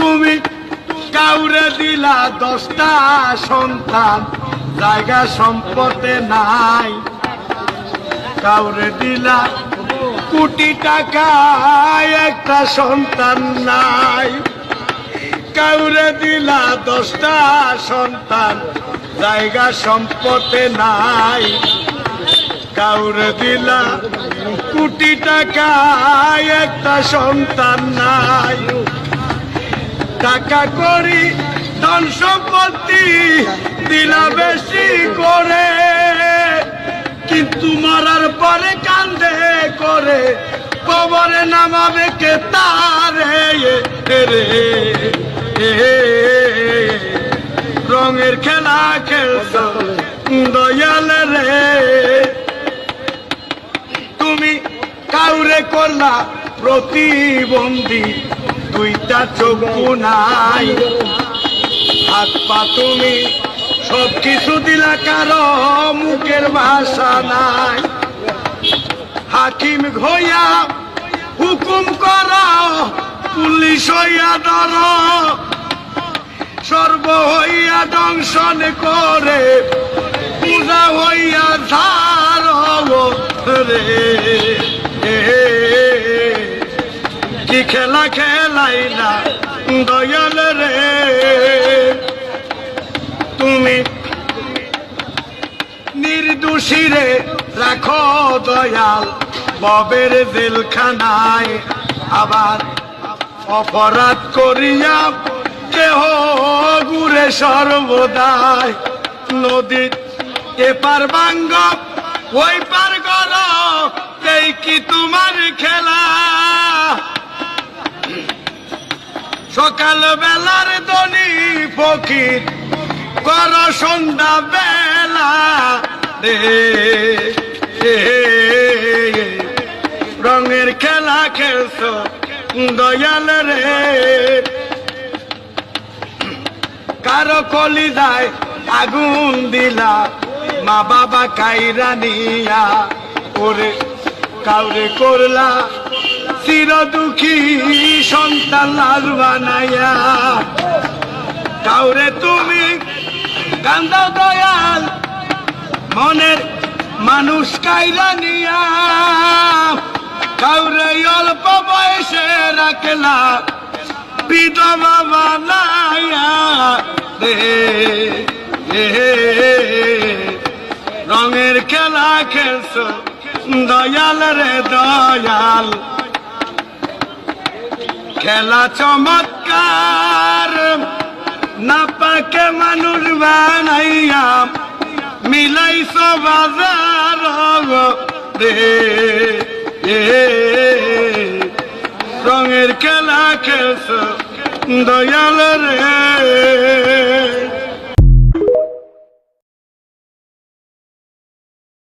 তুমি কাউরে দিলা 10টা সন্তান, জায়গা সম্পদে নাই। কাউরে দিলা কোটি টাকা, একটা সন্তান নাই। কাউরে দিলা 10টা সন্তান, জায়গা সম্পদে নাই। কাউরে দিলা কোটি টাকা, একটা সন্তান নাই। টাকা করি ধন সম্পত্তি দিলা বেশি করে, কিন্তু মরার পরে কান্দে করে, কবরে নামাবে কে তারে রে। রঙের খেলা খেলছ দয়াল রে। তুমি কাউরে করলা প্রতিবন্ধী, 2টা চক্ষু নাই। হাত পা তুমি সব কিছু দিলা, কারো মুখের ভাষা নাই। হাকিম হইয়া হুকুম কর, পুলিশ হইয়া ধর, সর্ব হইয়া দংশন করে, পূজা হইয়া ধার রে। কি খেলা খেলাইলা দয়াল রে। তুমি নির্দোষীরে রাখো দয়াল ববের জেলখানায়, আবার অপরাধ করিয়া কেহ ঘুরে সর্বদাই। নদীর এপার ভাঙ্গ ওই পার গর, এই কি তোমার খেলা। সকাল বেলার ধনী ফকির কর সন্ধ্যা বেলা রে। রঙের খেলা খেলছ দয়াল রে। কারো কলিজায় আগুন দিলা, মা বাবা কাইরা নিয়া। ওরে কাউরে করলা চির দুঃখী, সন্তান লাল বানাইয়া। কাউরে তুমি কান্দাও দয়াল, মনের মানুষ কাইরা নিয়া। কাউরে অল্প বয়সে রাখলা, বিধবা বানাইয়া রে। রঙের খেলা খেলছ দয়াল রে দয়াল। খেলা চমৎকার, না পাকে মানুষ বানাইয়া, মিলাইছ বাজার রে। রঙের খেলা খেলছ দয়াল রে।